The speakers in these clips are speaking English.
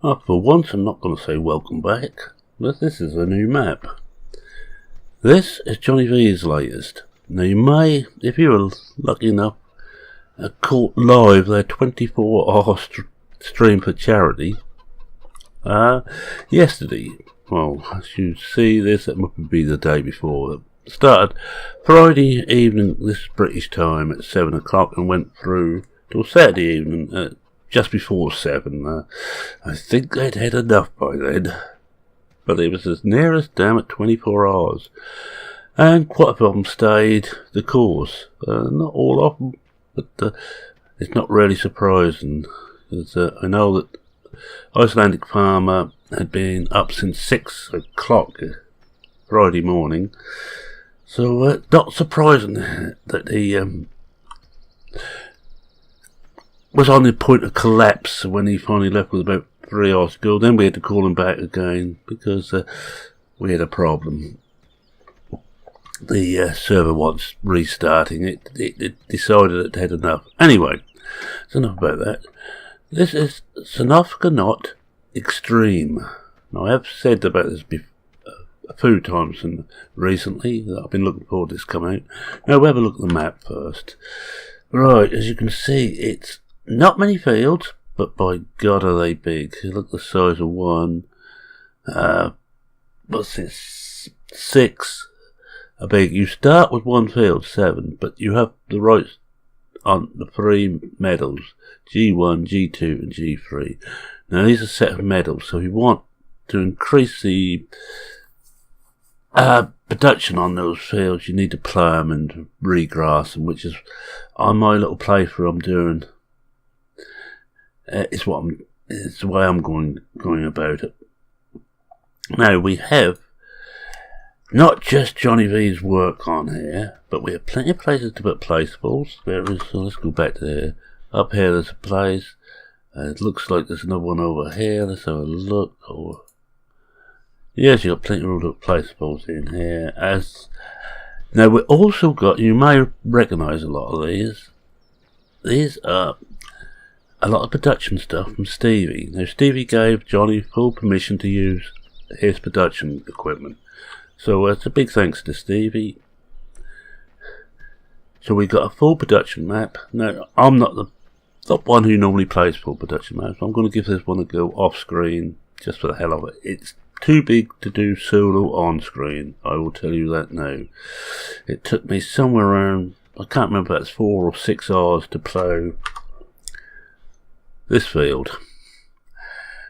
For once I'm not going to say welcome back, but this is a new map. This is Johnny V's latest. Now you may, if you were lucky enough, caught live their 24-hour stream for charity yesterday. Well, as you see this, it must be the day before. It started Friday evening, this British time, at 7 o'clock and went through till Saturday evening at just before 7. I think they'd had enough by then. But it was as near as damn at 24 hours. And quite a few of them stayed the course. Not all of them, but it's not really surprising. Because I know that Icelandic Farmer had been up since 6 o'clock Friday morning. So not surprising that he was on the point of collapse when he finally left with about 3 hours to go. Then we had to call him back again because we had a problem. The server was restarting. It decided it had enough. Anyway, it's enough about that. This is Sosnovka NOT Extreme. Now, I have said about this a few times recently that I've been looking forward to this coming out. Now, we'll have a look at the map first. Right, as you can see, it's not many fields, but by God are they big. Look at the size of one. What's this? 6 are big. You start with one field, 7, but you have the rights on the 3 medals, G1, G2 and G3. Now these are a set of medals, so if you want to increase the production on those fields, you need to plough them and regrass them, which is on my little playthrough I'm doing. It's the way I'm going about it. Now we have not just Johnny V's work on here, but we have plenty of places to put placeables. So let's go back to there. Up here there's a place. It looks like there's another one over here. Let's have a look. Yes, you've got plenty of little placeables in here. Now we also got, you may recognise a lot of these. These are a lot of production stuff from Stevie. Now Stevie gave Johnny full permission to use his production equipment. So it's a big thanks to Stevie. So we got a full production map. Now I'm not the one who normally plays full production maps. I'm going to give this one a go off screen just for the hell of it. It's too big to do solo on screen. I will tell you that now. It took me somewhere around, I can't remember if that's 4 or 6 hours to plough this field.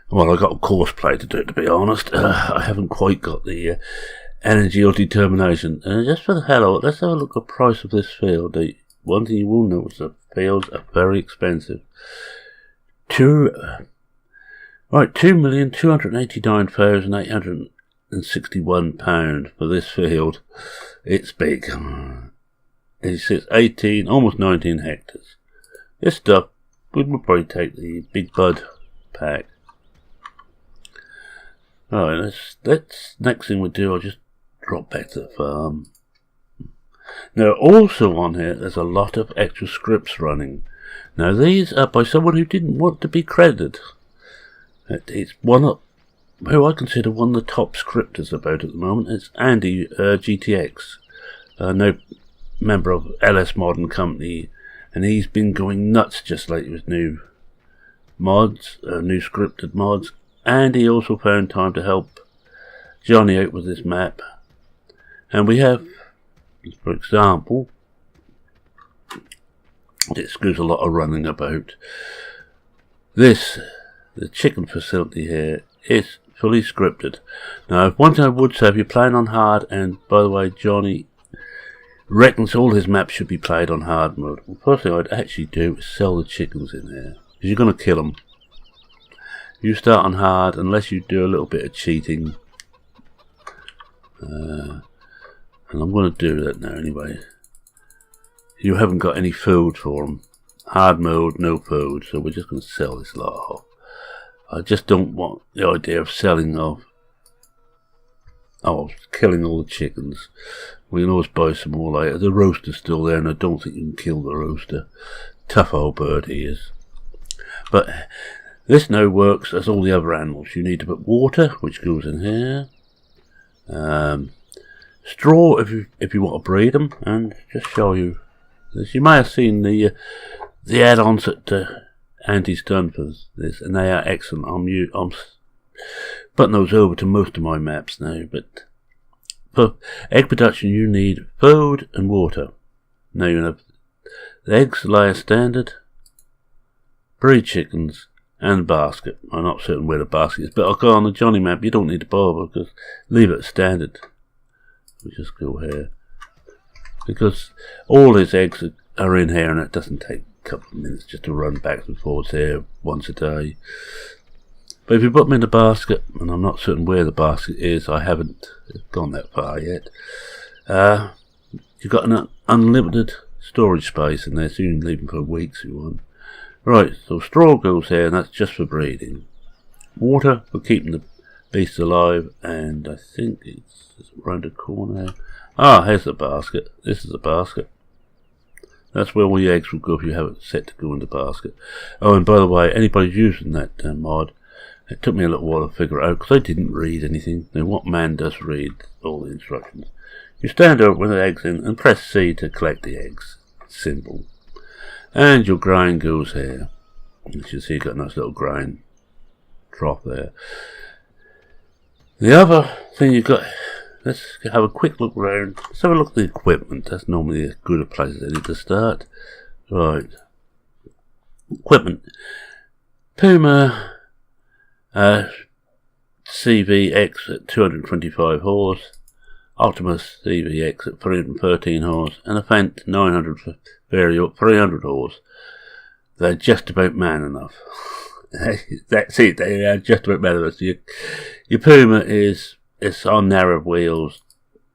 Well, I got a course play to do, to be honest. I haven't quite got the energy or determination. And just for the hell of it, let's have a look at the price of this field. One thing you will notice, the fields are very expensive. £2,289,861 for this field. It's big. It's 18, almost 19 hectares. This stuff, we would probably take the Big Bud pack. Alright, let's next thing we do, I'll just drop back to the farm. Now also on here, there's a lot of extra scripts running. Now these are by someone who didn't want to be credited. It's one of, who I consider one of the top scripters about at the moment. It's Andy GTX, no member of LS Modern Company, and he's been going nuts just lately with new mods, new scripted mods, and he also found time to help Johnny out with this map. And we have, for example, this gives a lot of running about. The chicken facility here is fully scripted. Now, one thing I would say, if you're playing on hard, and by the way, Johnny reckons all his maps should be played on hard mode. The first thing I'd actually do is sell the chickens in here, because you're going to kill them. You start on hard, unless you do a little bit of cheating. And I'm going to do that now anyway. You haven't got any food for them. Hard mode, no food, so we're just going to sell this lot off. I just don't want the idea of selling off. Killing all the chickens. We can always buy some more later. The rooster's still there, and I don't think you can kill the rooster. Tough old bird he is. But This now works as all the other animals. You need to put water, which goes in here. Straw if you want to breed them, and just show you this. You may have seen the add-ons that Andy's done for this, and they are excellent. I'm putting those over to most of my maps now, but for egg production you need food and water. Now you have the eggs layer standard, breed chickens, and basket. I'm not certain where the basket is, but I'll go on the Johnny map. You don't need to bother, because leave it standard. We just go here, because all his eggs are in here, and it doesn't take a couple of minutes just to run back and forwards here once a day. But if you put them in the basket, and I'm not certain where the basket is, I haven't gone that far yet, you've got an unlimited storage space in there, so you can leave them for weeks if you want. Right, so straw goes here, and that's just for breeding. Water for keeping the beasts alive, and I think it's around the corner. Ah, here's the basket. This is the basket. That's where all the eggs will go if you have it set to go in the basket. Oh, and by the way, anybody using that mod, it took me a little while to figure it out, because I didn't read anything. Now, what man does read all the instructions? You stand over with the eggs in and press C to collect the eggs. Simple. And your grain goes here. You can see you've got a nice little grain trough there. The other thing you've got, let's have a quick look around. Let's have a look at the equipment. That's normally a good place they need to start. Right. Equipment. Puma CVX at 225 horse. Optimus CVX at 313 horse, and a Fant 900 Vario 300 horse. They're just about man enough. That's it, they are just about man enough. So your Puma is on narrow wheels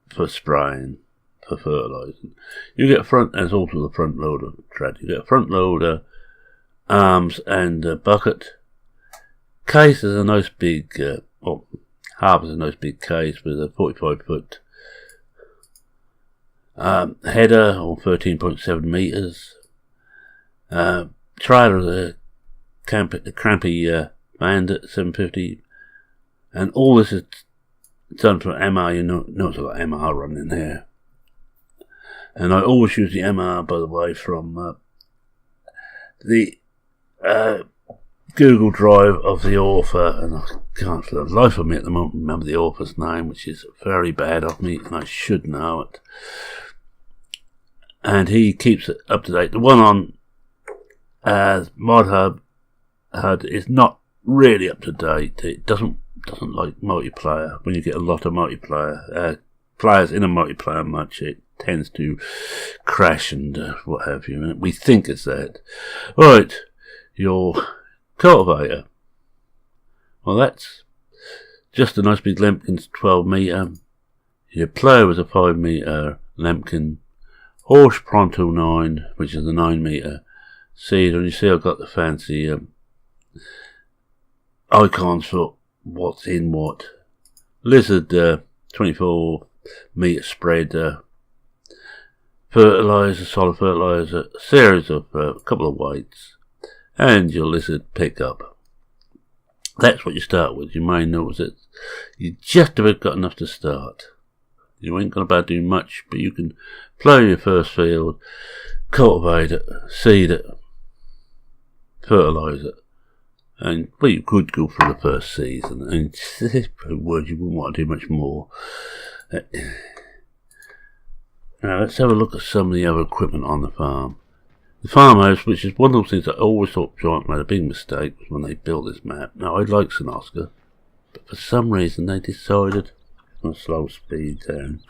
for spraying, for fertilising. You get there's also the front loader tread. You get a front loader, arms, and a bucket. Case is a nice big, half is a nice big case with a 45-foot header or 13.7 meters. Trailer is a Crampy Bandit 750, and all this is done for MR. You notice I've got MR running in here, and I always use the MR, by the way, from the Google Drive of the author, and I can't for the life of me at the moment remember the author's name, which is very bad of me, and I should know it. And he keeps it up to date. The one on ModHub is not really up to date. It doesn't like multiplayer. When you get a lot of multiplayer players in a multiplayer match, it tends to crash and what have you. And we think it's that. Right, your cultivator. Well, that's just a nice big Lemkin's 12 metre. Your plough is a 5 metre Lemkin. Horse Pronto 9, which is a 9 metre seed. And you see I've got the fancy icons for what's in what. Lizard 24 metre spread fertiliser, solid fertiliser, a series of a couple of weights, and your lizard pickup. That's what you start with. You may notice that you just about got enough to start. You ain't going to be able to do much, but you can plough your first field, cultivate it, seed it, fertilise it, and well, you could go for the first season, and words you wouldn't want to do much more. Now let's have a look at some of the other equipment on the farm. The farmhouse, which is one of those things that I always thought Giant made a big mistake was when they built this map. Now I like Sosnovka, but for some reason they decided, on slow speed down,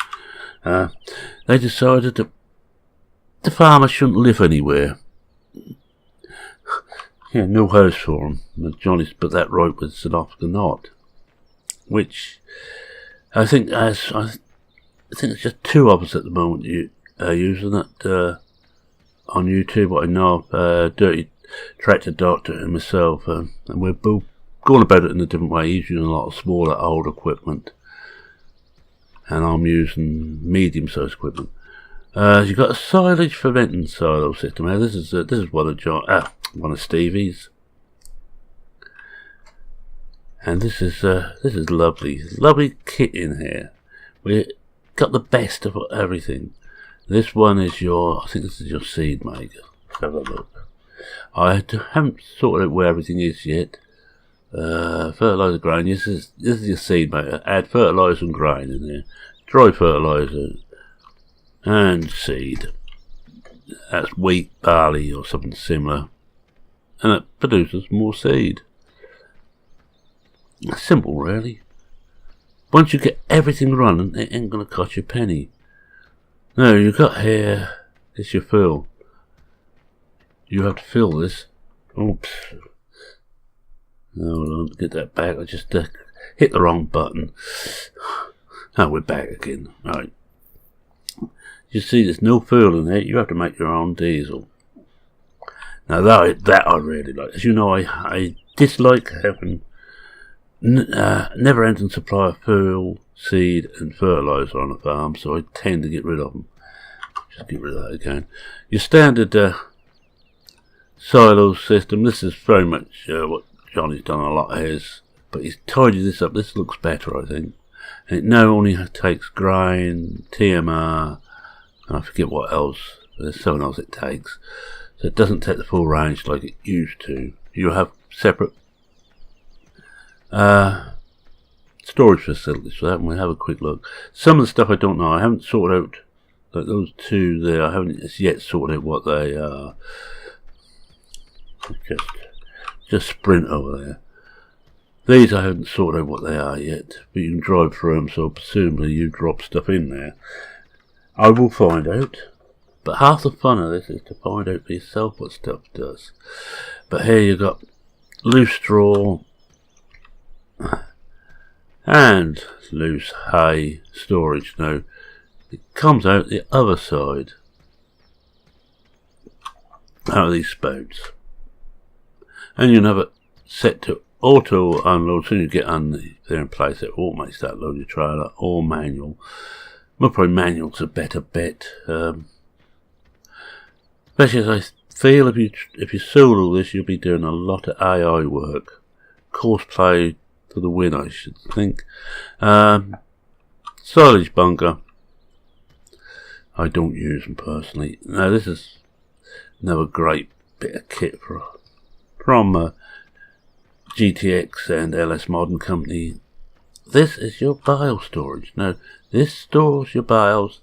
they decided that the farmer shouldn't live anywhere. Yeah, no house for him. And Johnny's put that right with Sosnovka NOT, which I think it's just two of us at the moment using it on YouTube. What I know of, Dirty Tractor Doctor and myself, and we're both going about it in a different way. He's using a lot of smaller, old equipment, and I'm using medium-sized equipment. You've got a silage fermenting silo system. Now this is one of Stevie's. And this is lovely kit in here. We got the best of everything. This one is I think this is your seed maker. Let's have a look. I haven't sorted out where everything is yet. Fertilizer grain. This is your seed maker. Add fertilizer and grain in there. Dry fertilizer and seed. That's wheat, barley, or something similar, and it produces more seed. Simple, really. Once you get everything running, it ain't gonna cost you a penny. Now you got here. It's your fill. You have to fill this. Oops. Hold on, get that back. I just hit the wrong button. Oh, we're back again. Right. You see, there's no fuel in there. You have to make your own diesel. Now that I really like. As you know, I dislike having never-ending supply of fuel, seed, and fertilizer on a farm, so I tend to get rid of them. Just get rid of that again. Your standard silo system. This is very much what Johnny's done a lot of his, but he's tidied this up. This looks better, I think. And it now only takes grain, TMR, and I forget what else. There's something else it takes. So it doesn't take the full range like it used to. You have separate storage facilities for that, and we'll have a quick look. Some of the stuff I don't know. I haven't sorted out, like those two there. I haven't yet sorted out what they are. Just sprint over there. These I haven't sorted out what they are yet, but you can drive through them, so presumably you drop stuff in there. I will find out, but half the fun of this is to find out for yourself what stuff does. But here you've got loose straw and loose hay storage. Now, it comes out the other side, out of these spouts. And you can have it set to auto unload. As soon as you get there in place, it automates that load your trailer, or manual. Well, probably manual's a better bet. Especially as I feel if you solo this, you'll be doing a lot of AI work. Course play for the win, I should think. Silage bunker. I don't use them personally. Now this is another great bit of kit from GTX and LS Modern Company. This is your bale storage. Now, this stores your bales.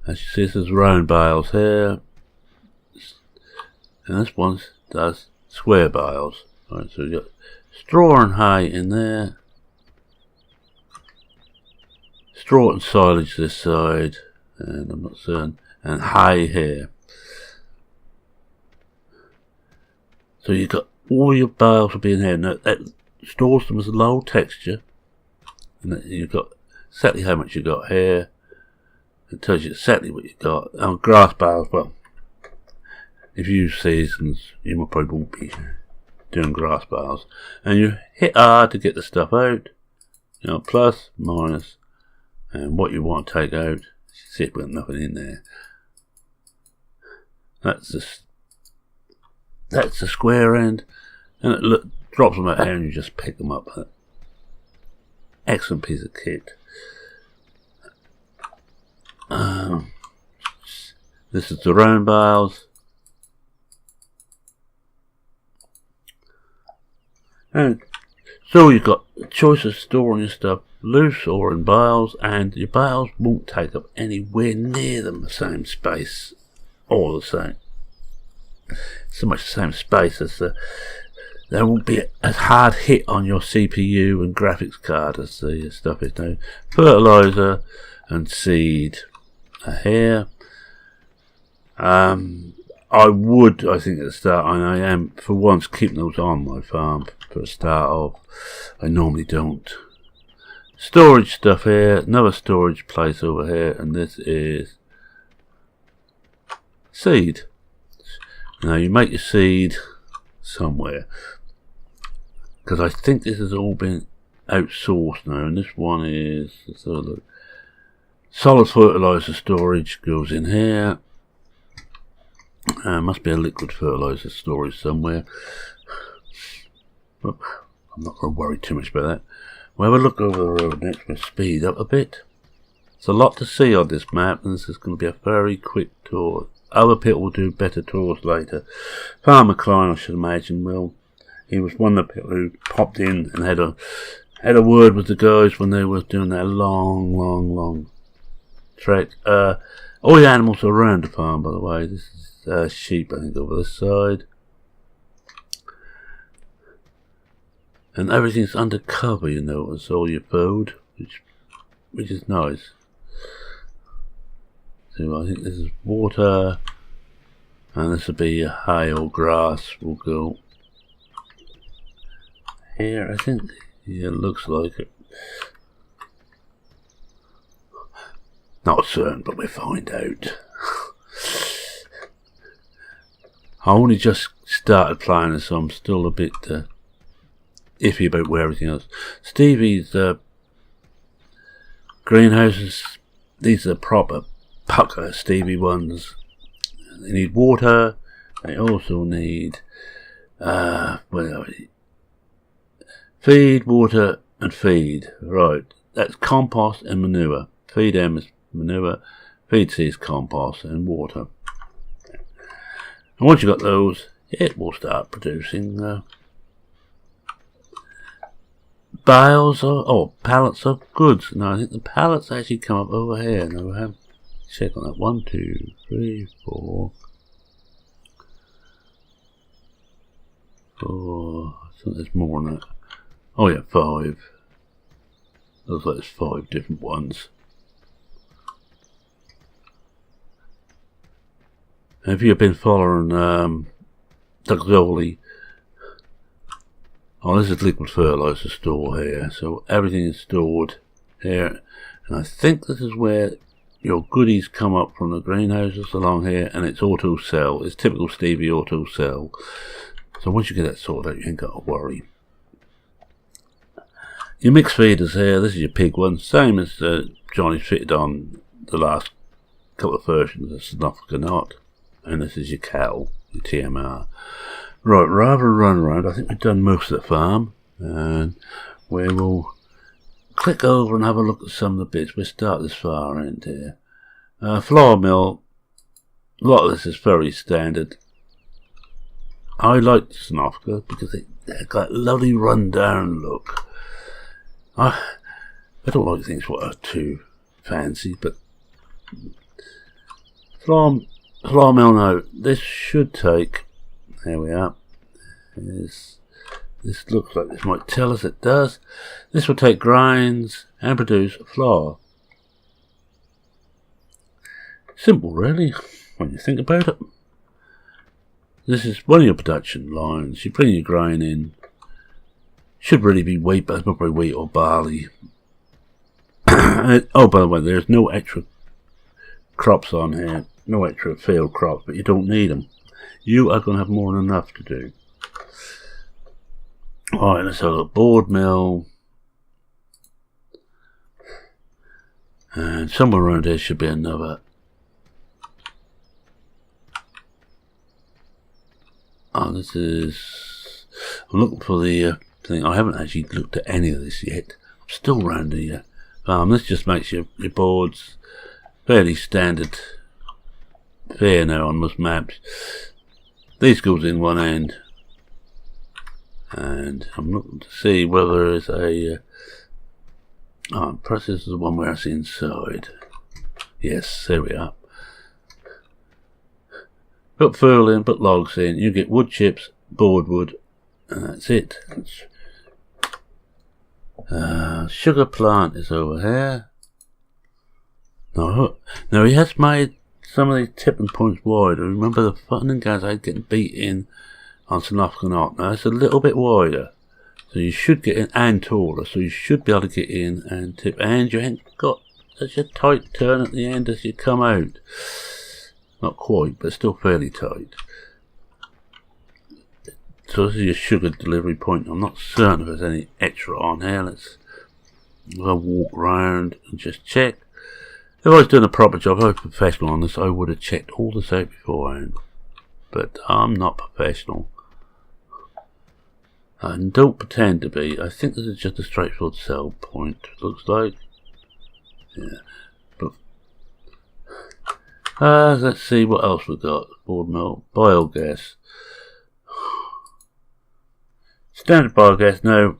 As you see, this is round bales here, and this one does square bales. Right, so you've got straw and hay in there, straw and silage this side, and I'm not certain, and hay here. So you've got all your bales will be in here. Now that stores them as a low texture, and you've got exactly how much you got here. It tells you exactly what you got. Grass bales, well, if you use seasons, you probably won't be doing grass bales. And you hit R to get the stuff out. You know, plus, minus, and what you want to take out. See if there's nothing in there. That's the square end, and it drops them out here, and you just pick them up. Excellent piece of kit. This is the round bales, and so you've got a choice of storing your stuff loose or in bales, and your bales won't take up anywhere near the same space, all the same. So much the same space as there won't be as hard hit on your CPU and graphics card as the stuff is now. Fertilizer and seed are here. I think at the start, and I am for once keeping those on my farm for a start off. I normally don't. Storage stuff here, another storage place over here, and this is seed. Now you make your seed somewhere, because I think this has all been outsourced now, and this one is, let's have a look. Solid fertilizer storage goes in here. Must be a liquid fertilizer storage somewhere. I'm I'm not going to worry too much about that. We'll have a look over the road next. We'll speed up a bit. There's a lot to see on this map, and this is going to be a very quick tour. Other people will do better tours later. Farmer Klein, I should imagine, will. He was one of the people who popped in and had a word with the guys when they were doing that long trek. All the animals are around the farm, by the way. This is sheep, I think, over this side. And everything's undercover, you know, it's all your food, which is nice. So I think this is water, and this will be hay or grass will go here, I think. Yeah, it looks like it. Not certain, but we'll find out. I only just started playing this, so I'm still a bit iffy about where everything else. Stevie's greenhouses, these are proper pucker Stevie ones. They need water. They also need feed, water, and feed. Right, that's compost and manure. Feed M is manure, feed C is compost, and water. And once you've got those, it will start producing bales or pallets of goods. Now I think the pallets actually come up over here. Now we have check on that. 1, 2, 3, 4. I think there's more than that. Oh yeah, 5. Looks like there's 5 different ones. If you've been following Doug Zoley, this is liquid fertilizer store here, so everything is stored here, and I think this is where your goodies come up from the greenhouses along here, and it's auto sell. It's typical Stevie auto sell. So once you get that sorted out, you ain't got to worry. Your mixed feeders here, this is your pig one, same as Johnny's fitted on the last couple of versions of Sosnovka NOT. And this is your cattle, your TMR. Right, rather run around, I think we've done most of the farm, and we will click over and have a look at some of the bits. We'll start this far end here. Flour mill, a lot of this is very standard. I like Sosnovka because they've got a lovely run-down look. I don't like things that are too fancy, but flour mill now, this should take, there we are, this looks like this might tell us it does. This will take grinds and produce flour. Simple really, when you think about it. This is one of your production lines. You bring your grain in. Should really be wheat, but it's probably wheat or barley. Oh, by the way, there's no extra crops on here. No extra field crops, but you don't need them. You are going to have more than enough to do. Alright, let's have a board mill. And somewhere around here should be another. Oh, this is... I'm looking for the thing. I haven't actually looked at any of this yet. I'm still around the farm. This just makes your boards fairly standard fare now on most maps. These goes in one end. And I'm looking to see whether there's a... perhaps this is the one where it's inside. Yes, there we are. Put fuel in, put logs in, you get wood chips, board wood, and that's it. Sugar plant is over here. Now he has made some of these tipping points wide. I remember the fucking guys I getting beat in on Sosnovka NOT. Now it's a little bit wider, so you should get in, and taller, so you should be able to get in and tip, and you ain't got such a tight turn at the end as you come out. Not quite, but still fairly tight. So this is your sugar delivery point. I'm not certain if there's any extra on here. Let's walk around and just check. If I was doing a proper job, if I was professional on this, I would have checked all this out beforehand. But I'm not professional. And don't pretend to be. I think this is just a straightforward sell point, looks like. Yeah. But let's see what else we've got. Board mill, biogas. Standard biogas, no.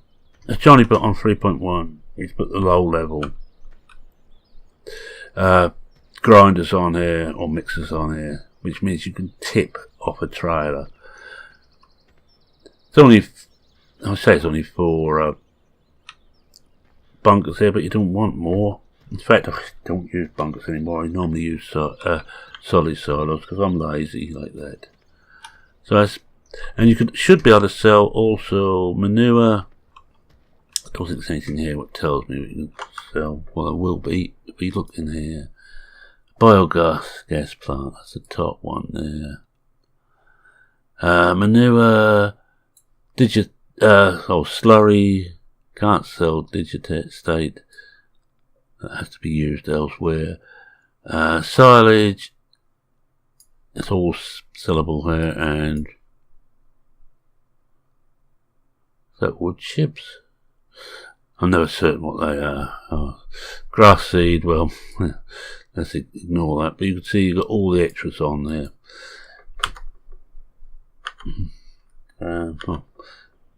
As Johnny put on 3.1, he's put the low level. Grinders on here, or mixers on here, which means you can tip off a trailer. It's only, I say it's only 4 bunkers here, but you don't want more. In fact, I don't use bunkers anymore. I normally use solid silos because I'm lazy like that. So that's, and you should be able to sell also manure. I don't think there's anything here what tells me what you can sell. Well, there will be if we look in here. Biogas gas plant. That's the top one there. Manure. Slurry. Can't sell digitate state. That has to be used elsewhere. Silage. It's all sellable here. And is that wood chips? I'm never certain what they are. Oh, grass seed, well, let's ignore that. But you can see you've got all the extras on there.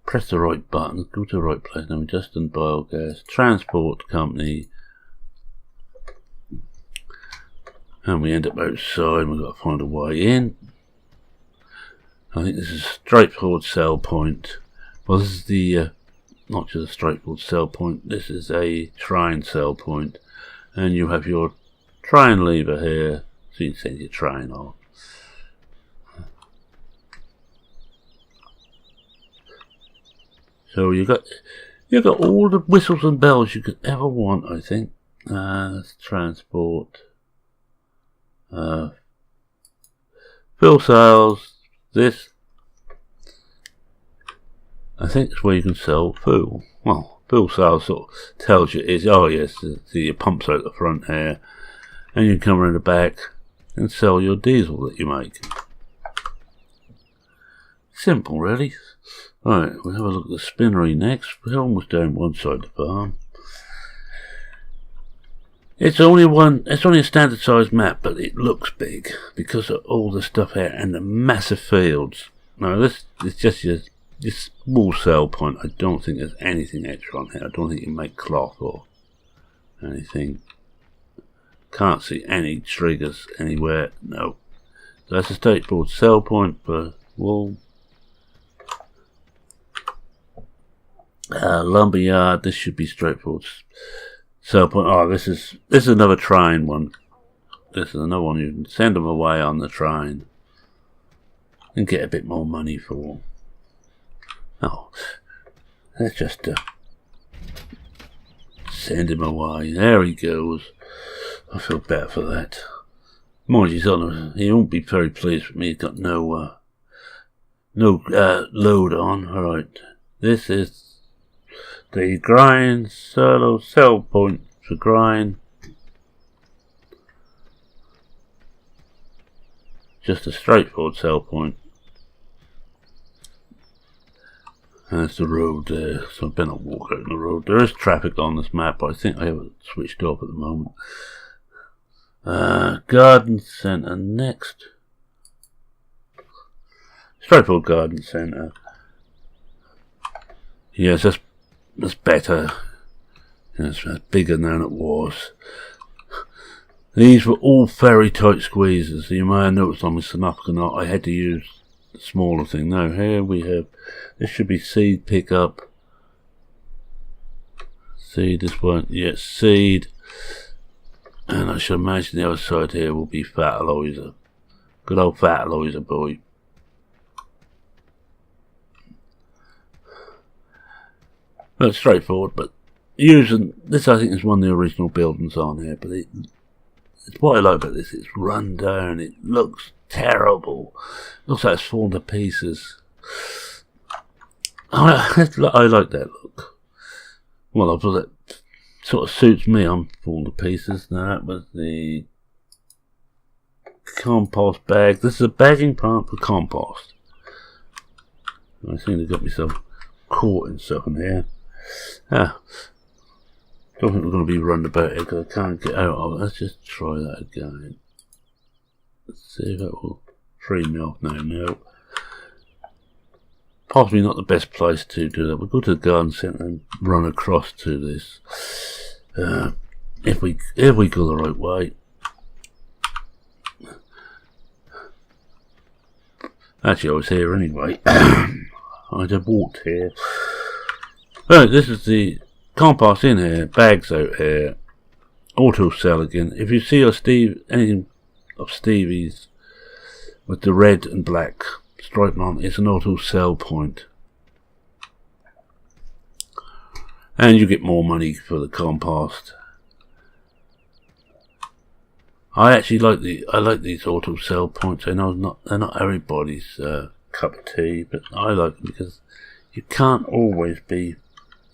Press the right button, go to the right place. Now, Justin Biogas, Transport Company. And we end up outside, we've got to find a way in. I think this is a straightforward sell point. Well, this is the, not just a straightforward sell point, this is a train sell point. And you have your train lever here, so you can send your train off. So you've got all the whistles and bells you could ever want, I think. That's transport. Fuel sales. This, I think, is where you can sell fuel. Well, fuel sales sort of tells you is, oh yes, the pumps out the front here, and you can come around the back and sell your diesel that you make. Simple, really. Right, we'll have a look at the spinnery next. We're almost down one side of the farm. It's only a standard size map, but it looks big because of all the stuff here and the massive fields. Now this is just your small sell point. I don't think there's anything extra on here. I don't think you make cloth or anything. Can't see any triggers anywhere. No. So that's a straightforward sell point for wool. Lumberyard. This should be straightforward. Sell point. Oh, this is another train one. This is another one you can send them away on the train and get a bit more money for. Oh, let's just send him away. There he goes. I feel better for that. Mind you, he won't be very pleased with me. He's got no load on. All right, this is the grind solo sell point for grind. Just a straightforward sell point. There's the road there, so I better not walk out on the road. There is traffic on this map, but I think I have it switched off at the moment. Garden centre next. Straightforward garden centre. Yes, that's better. Yes, that's bigger than it was. These were all very tight squeezes. You may have noticed on my Sosnovka NOT I had to use the smaller thing. Now here we have, this should be seed pickup. Seed, this one, yes, seed. And I should imagine the other side here will be fertilizer. Good old fertilizer boy. Well, straightforward, but using this, I think is one of the original buildings on here. But it's what I like about this. It's run down. It looks terrible. It looks like it's fallen to pieces. I like that look. Well, that sort of suits me. I'm falling to pieces. Now that was the compost bag. This is a bagging plant for compost. I seem to got myself caught himself in here. Don't think we're going to be run about it because I can't get out of it. Let's just try that again. Let's see if that will free me off now. No. Possibly not the best place to do that. We'll go to the garden centre and run across to this. If we go the right way. Actually, I was here anyway. I'd have walked here. Right, this is the compost in here, bags out here, auto sell again. If you see anything of Stevie's with the red and black stripe on, it's an auto sell point, and you get more money for the compost. I actually like these auto sell points. I know they're not everybody's cup of tea, but I like them because you can't always be.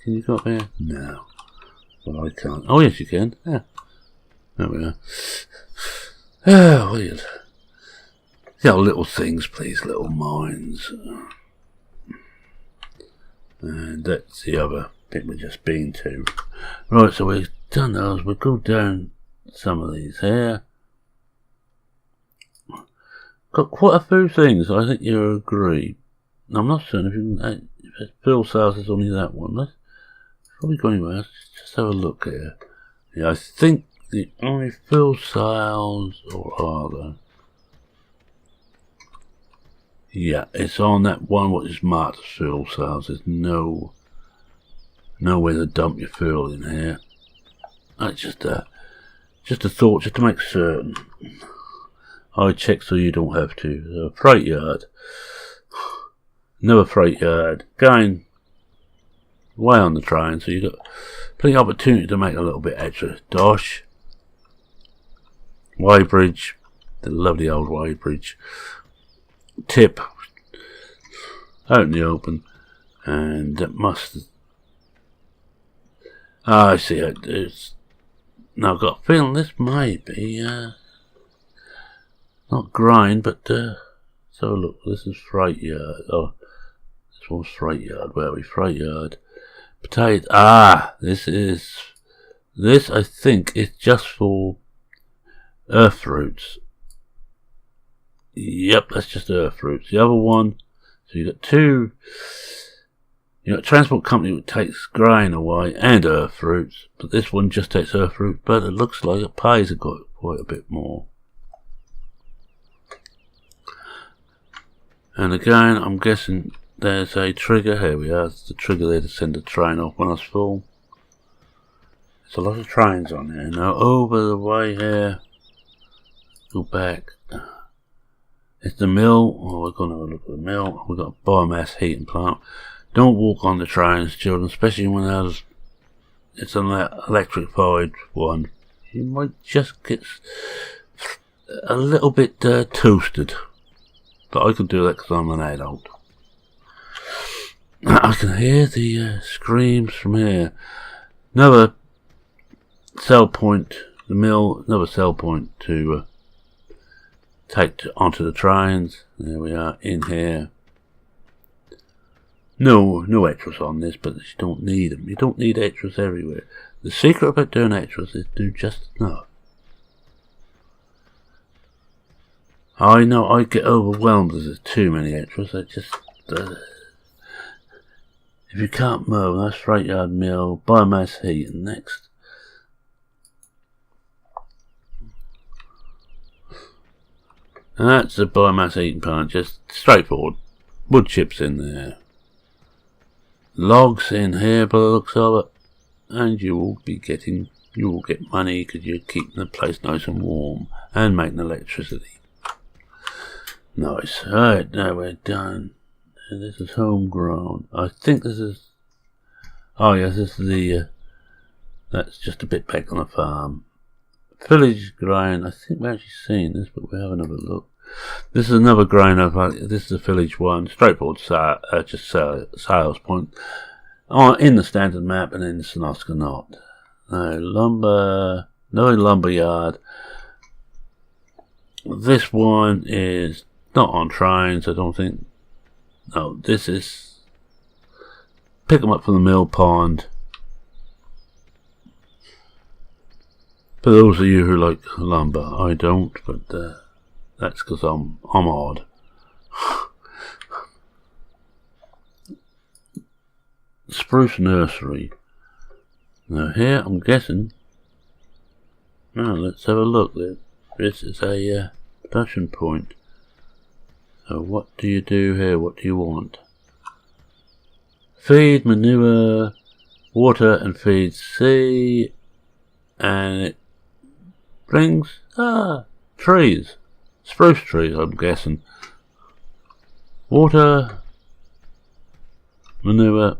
Can you go up there? No. Well, I can't. Oh, yes, you can. Yeah. There we are. Oh, weird. Yeah, little things, please, little minds. And that's the other bit we've just been to. Right, so we've done those. We'll go down some of these here. Got quite a few things, I think you agree. I'm not certain if you can. If Phil Sales is only that one. Let's probably go anywhere. Let's just have a look here. Yeah, I think the only Phil Sales, or are there? Yeah, it's on that one what is marked as Phil Sales. There's nowhere to dump your fuel in here. That's just a thought, just to make certain. I check so you don't have to. Freight yard. Another freight yard. Going way on the train, so you've got plenty of opportunity to make a little bit extra dosh. Weybridge. The lovely old Weybridge. Tip. Out in the open. And that must... I see how it is. Now I've got a feeling this may be... not grind, but so look, this is freight yard. Oh, this one's freight yard. Where are we? Freight yard. Potato. This I think is just for earth roots. Yep, that's just earth roots. The other one, so you got two. You got a transport company that takes grain away and earth roots, but this one just takes earth roots. But it looks like it pays quite a bit more. And again, I'm guessing there's a trigger. Here we are. There's the trigger there to send the train off when it's full. There's a lot of trains on here. Now over the way here, go back. It's the mill. Oh, we're going to have a look at the mill. We've got a biomass heating plant. Don't walk on the trains, children, especially when it's an electrified one. You might just get a little bit toasted. But I can do that because I'm an adult. I can hear the screams from here. Another sell point, the mill, another sell point to take onto the trains. There we are in here. No extras on this, but you don't need them. You don't need extras everywhere. The secret about doing extras is do just enough. I know I get overwhelmed if there's too many extras. I just if you can't mow, that's freight yard, mill, biomass heat, and next. And that's the biomass heating plant, just straightforward. Wood chips in there. Logs in here by the looks of it. And you will get money because you're keeping the place nice and warm and making electricity. Nice. Alright, now we're done. And this is homegrown. I think this is... Oh yes, this is the... that's just a bit back on the farm. Village grain. I think we've actually seen this, but we'll have another look. This is another grain. This is a village one. Straightforward just sales point. In the standard map and in the Sosnovka NOT. No lumber yard. This one is not on trains, I don't think. No, this is pick them up from the mill pond. For those of you who like lumber, I don't, but that's because I'm odd. Spruce nursery. Now here, I'm guessing. Now let's have a look. This is a production point. So what do you do here? What do you want? Feed, manure, water, and feed C, and it brings trees, spruce trees. I'm guessing. Water, manure,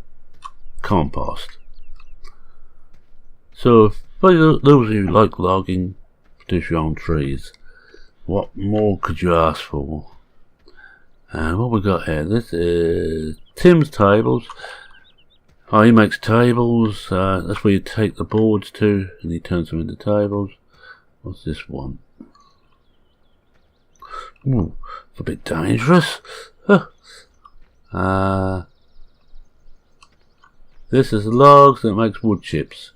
compost. So for those of you who like logging, produce your own trees. What more could you ask for? And what we got here? This is Tim's tables. Oh, he makes tables. That's where you take the boards to, and he turns them into tables. What's this one? Ooh, it's a bit dangerous. This is logs that makes wood chips.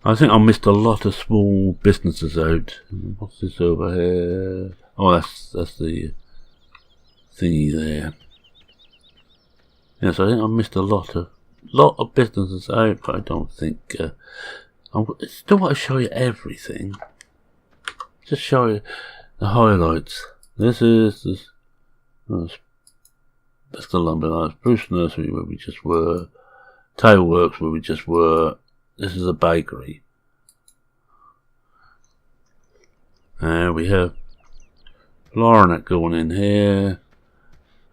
I think I missed a lot of small businesses out. What's this over here? Oh, that's the thingy there. Yes, I think I missed a lot of businesses out, but I don't think I still want to show you everything. Just show you the highlights. This is that's the lumber line. Spruce Nursery where we just were. Tailworks where we just were. This is a bakery. We have Florinet going in here.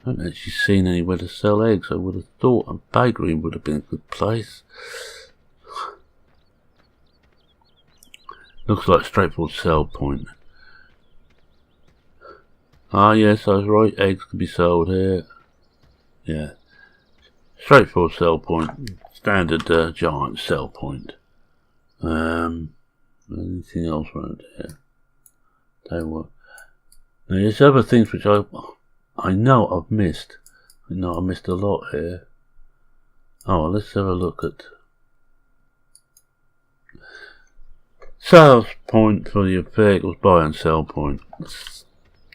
I haven't actually seen anywhere to sell eggs. I would have thought a bakery would have been a good place. Looks like a straightforward sell point. Ah yes, I was right, eggs can be sold here. Yeah. Straightforward sell point. Standard giant sell point. Anything else around here? Tell you what. Now, there's other things which I know I've missed. I know I missed a lot here. Oh, let's have a look at sales point for your vehicles, buy and sell point. It's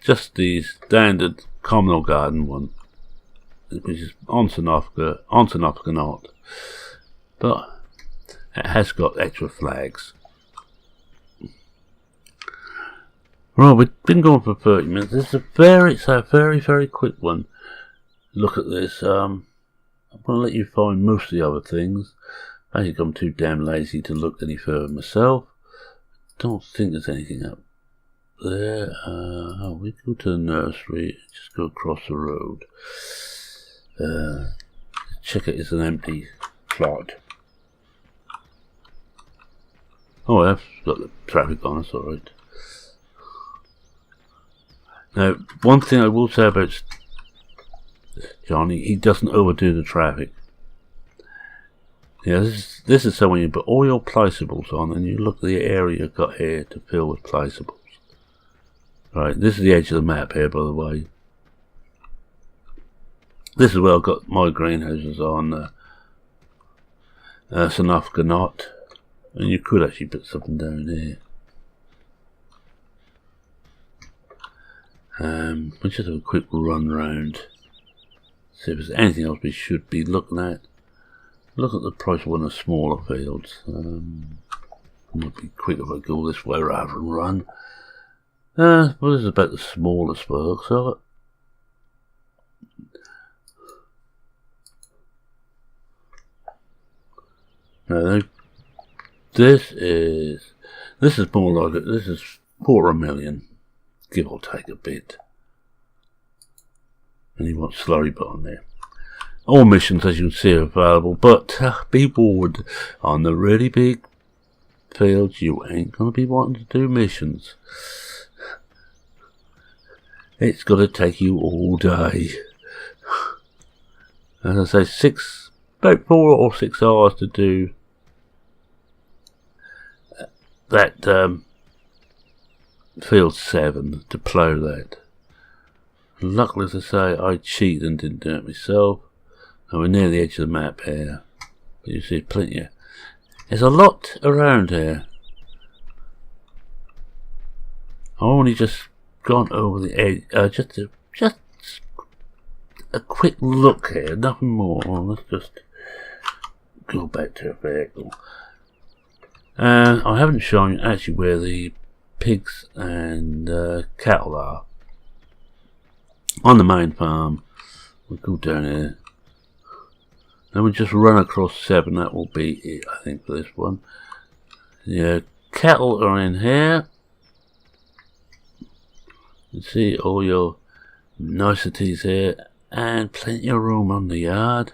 just the standard communal garden one, which is on Sosnovka NOT. But it has got extra flags. Right, we've been going for 30 minutes. It's a very, very quick one. Look at this. I'm going to let you find most of the other things. I think I'm too damn lazy to look any further myself. Don't think there's anything up there. We go to the nursery. Just go across the road. Check it. It's an empty plot. Oh, I've got the traffic on. It's alright. Now, one thing I will say about Johnny, he doesn't overdo the traffic. Yeah, this is so when you put all your placeables on and you look at the area you've got here to fill with placeables. Right, this is the edge of the map here, by the way. This is where I've got my greenhouses on Sosnovka NOT, and you could actually put something down here. We'll just have a quick run round, see if there's anything else we should be looking at. Look at the price of one of the smaller fields. Might be quick if I go this way rather than run. Well, this is about the smallest works of it. Now, this is more like it. This is $250,000. Give or take a bit. And you want slurry button there. All missions, as you can see, are available, but be warned, on the really big fields, you ain't going to be wanting to do missions. It's going to take you all day. As I say, about 4 or 6 hours to do that field 7, to plough that. Luckily, as I say, I cheated and didn't do it myself. And we're near the edge of the map here. But you see plenty of... There's a lot around here. I've only just gone over the edge. Just a quick look here, nothing more. Let's just go back to the vehicle. I haven't shown you actually where the pigs and cattle are. On the main farm. We'll go down here. Then we just run across 7, that will be it, I think, for this one. Yeah, cattle are in here. You see all your niceties here, and plenty of room on the yard.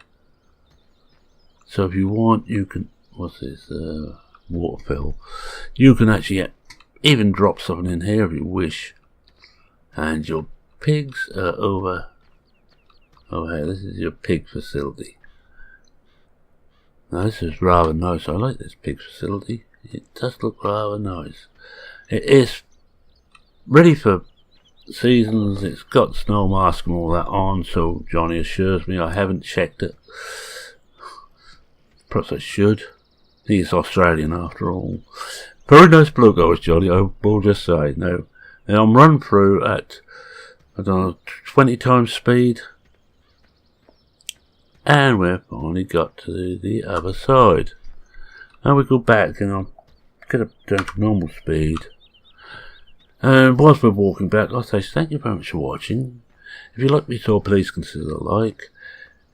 So if you want, you can, what's this, water fill. You can actually even drop something in here if you wish. And your pigs are over here. This is your pig facility. Now this is rather nice. I like this pig facility. It does look rather nice. It is ready for seasons. It's got snow mask and all that on, so Johnny assures me. I haven't checked it. Perhaps I should. He's Australian after all. Very nice bloke, always Johnny, I will just say. Now I'm running through at, I don't know, 20 times speed. And we've finally got to the other side. Now we go back and I'll get up down to normal speed. And whilst we're walking back, I'll say thank you very much for watching. If you like me so, please consider a like.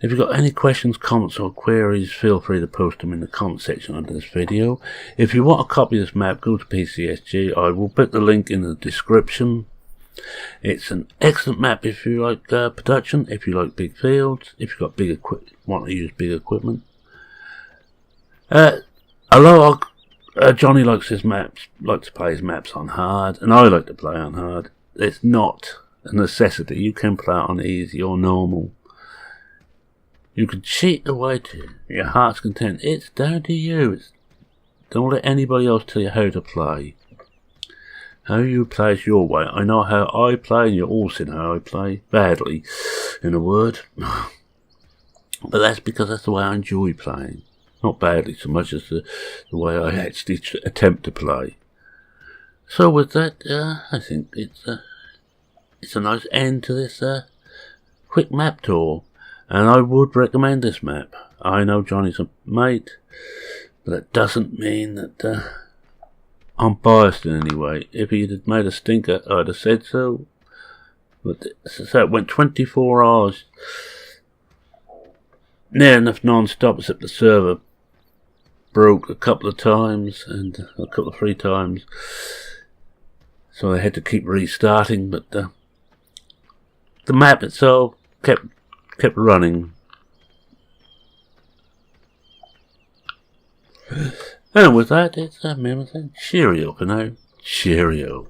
If you've got any questions, comments or queries, feel free to post them in the comment section under this video. If you want a copy of this map, go to PCSG. I will put the link in the description. It's an excellent map if you like production, if you like big fields, if you've got big want to use big equipment. Johnny likes his maps, likes to play his maps on hard, and I like to play on hard. It's not a necessity. You can play it on easy or normal. You can cheat away to your heart's content. It's down to you. Don't let anybody else tell you how to play. How you play is your way. I know how I play, and you're all seen how I play. Badly, in a word. But that's because that's the way I enjoy playing. Not badly so much as the way I actually attempt to play. So with that, I think it's a nice end to this quick map tour. And I would recommend this map. I know Johnny's a mate, but that doesn't mean that I'm biased in any way. If he'd have made a stinker, I'd have said so. But so it went 24 hours, near enough non-stop, except the server broke a couple of times and a couple of 3 times, so I had to keep restarting. But the map itself kept running. And with that, it's me saying cheerio for now. Cheerio.